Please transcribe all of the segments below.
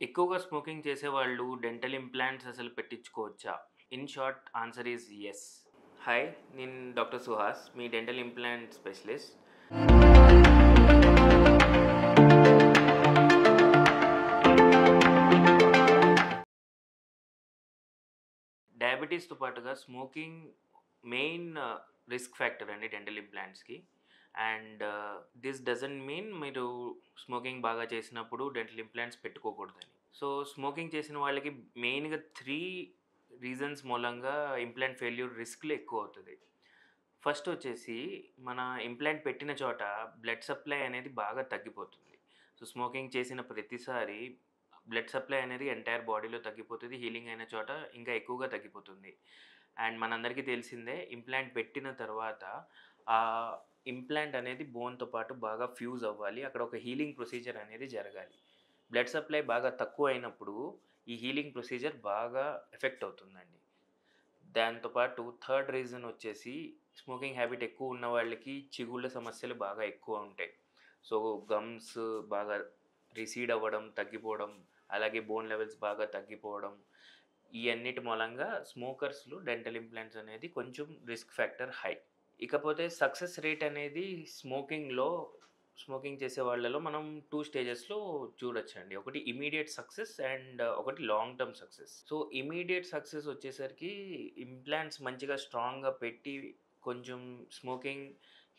ఎక్కువగా స్మోకింగ్ చేసేవాళ్ళు dental implants అసలు పెట్టించుకోవచ్చా? In short answer is yes. Hi! నేను డాక్టర్ సుహాస్, మీ డెంటల్ ఇంప్లాంట్ స్పెషలిస్ట్. డయాబెటీస్‌తో పాటుగా స్మోకింగ్ మెయిన్ రిస్క్ ఫ్యాక్టర్ అండి డెంటల్ ఇంప్లాంట్స్‌కి. అండ్ దిస్ డజంట్ మీన్ మీరు స్మోకింగ్ బాగా చేసినప్పుడు డెంటల్ ఇంప్లాంట్స్ పెట్టుకోకూడదని. సో, స్మోకింగ్ చేసిన వాళ్ళకి మెయిన్‌గా 3 రీజన్స్ మూలంగా ఇంప్లాంట్ ఫెయిల్యూర్ రిస్క్‌లు ఎక్కువవుతది. ఫస్ట్ వచ్చేసి మన ఇంప్లాంట్ పెట్టిన చోట బ్లడ్ సప్లై అనేది బాగా తగ్గిపోతుంది. సో, స్మోకింగ్ చేసిన ప్రతిసారి బ్లడ్ సప్లై అనేది ఎంటైర్ బాడీలో తగ్గిపోతది. హీలింగ్ అయిన చోట ఇంకా ఎక్కువగా తగ్గిపోతుంది. అండ్ మనందరికీ తెలిసిందే ఇంప్లాంట్ పెట్టిన తర్వాత ఆహ్, ఇంప్లాంట్ అనేది బోన్‌తో పాటు బాగా ఫ్యూజ్ అవ్వాలి. అక్కడ ఒక హీలింగ్ ప్రొసీజర్ అనేది జరగాలి. బ్లడ్ సప్లై బాగా తక్కువైనప్పుడు ఈ హీలింగ్ ప్రొసీజర్ బాగా ఎఫెక్ట్ అవుతుందండి. దాంతో పాటు థర్డ్ రీజన్ వచ్చేసి స్మోకింగ్ హ్యాబిట్ ఎక్కువ ఉన్న వాళ్ళకి చిగుళ్ళ సమస్యలు బాగా ఎక్కువ ఉంటాయి. సో, గమ్స్ బాగా రిసీడ్ అవ్వడం, తగ్గిపోవడం, అలాగే బోన్ లెవెల్స్ బాగా తగ్గిపోవడం, ఈ అన్నిటి మూలంగా స్మోకర్స్‌లో డెంటల్ ఇంప్లాంట్స్ అనేది కొంచెం రిస్క్ ఫ్యాక్టర్ హై. ఇకపోతే సక్సెస్ రేట్ అనేది స్మోకింగ్ చేసే వాళ్ళలో మనం 2 స్టేజెస్‌లో చూడొచ్చండి. ఒకటి ఇమ్మీడియేట్ సక్సెస్ అండ్ ఒకటి long term success. So, immediate success వచ్చేసరికి ఇంప్లాంట్స్ మంచిగా స్ట్రాంగ్‌గా పెట్టి కొంచెం స్మోకింగ్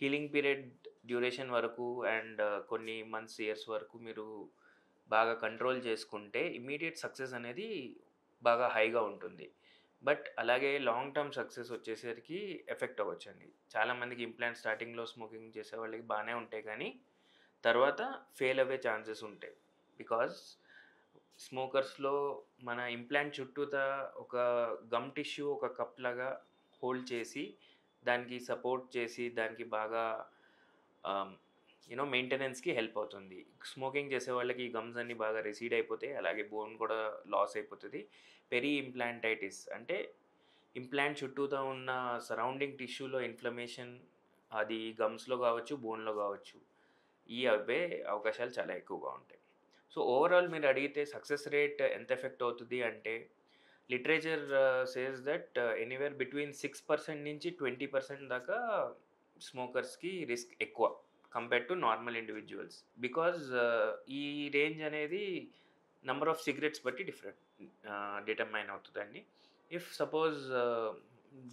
హీలింగ్ పీరియడ్ డ్యూరేషన్ వరకు అండ్ కొన్ని మంత్స్, ఇయర్స్ వరకు మీరు బాగా కంట్రోల్ చేసుకుంటే ఇమ్మీడియేట్ సక్సెస్ అనేది బాగా హైగా ఉంటుంది. బట్ అలాగే లాంగ్ టర్మ్ సక్సెస్ వచ్చేసరికి ఎఫెక్ట్ అవ్వచ్చండి. చాలామందికి ఇంప్లాంట్ స్టార్టింగ్‌లో స్మోకింగ్ చేసేవాళ్ళకి బానే ఉంటాయి కానీ, తర్వాత ఫెయిల్ అవ్వే ఛాన్సెస్ ఉంటాయి. బికాజ్ స్మోకర్స్‌లో మన ఇంప్లాంట్ చుట్టూతా ఒక గమ్ టిష్యూ ఒక కప్ లాగా హోల్డ్ చేసి, దానికి సపోర్ట్ చేసి, దానికి బాగా ఆహ్, మెయింటెనెన్స్‌కి హెల్ప్ అవుతుంది. స్మోకింగ్ చేసేవాళ్ళకి ఈ గమ్స్ అన్నీ బాగా రెసీడ్ అయిపోతాయి. అలాగే బోన్ కూడా లాస్ అయిపోతది. పెరి ఇంప్లాంటైటిస్ అంటే ఇంప్లాంట్ చుట్టూతా ఉన్న సరౌండింగ్ టిష్యూలో ఇన్‌ఫ్లమేషన్ అది గమ్స్‌లో గావచ్చు, బోన్‌లో గావచ్చు. ఈ అవ్వే అవకాశాలు చాలా ఎక్కువగా ఉంటాయి. సో, ఓవరాల్ మీరు అడిగితే సక్సెస్ రేట్ ఎంత ఎఫెక్ట్ అవుతది అంటే, literature says that anywhere between 6% నుంచి 20% దాకా స్మోకర్స్‌కి రిస్క్ ఎక్కువ. Compared to normal individuals. Because ఈ రేంజ్ అనేది నంబర్ ఆఫ్ సిగరెట్స్ బట్టి డిటర్మైన్ అవుతదండి. ఇఫ్ సపోజ్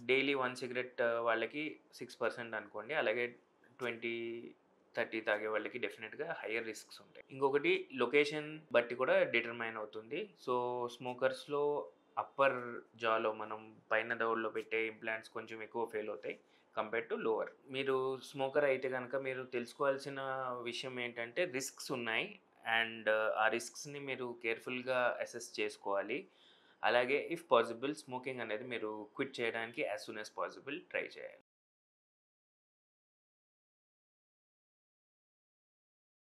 డైలీ 1 సిగరెట్ వాళ్ళకి 6% అనుకోండి. అలాగే 20, 30 తాగే వాళ్ళకి డెఫినిట్‌గా హైయర్ రిస్క్స్ ఉంటాయి. ఇంకొకటి లొకేషన్ బట్టి కూడా డిటర్మైన్ అవుతుంది. సో, స్మోకర్స్‌లో అప్పర్ జాలో మనం పైన దవడలో పెట్టే ఇంప్లాంట్స్ కొంచెం ఎక్కువ ఫెయిల్ అవుతాయి. Compared to lower. మీరు స్మోకర్ అయితే గనక మీరు తెలుసుకోవాల్సిన విషయం ఏంటంటే రిస్క్స్ ఉన్నాయి. అండ్ ఆ రిస్క్స్‌ని మీరు కేర్‌ఫుల్‌గా అసెస్ చేసుకోవాలి. అలాగే ఇఫ్ పాసిబుల్ స్మోకింగ్ అనేది మీరు క్విట్ చేయడానికి as soon as possible try చేయాలి.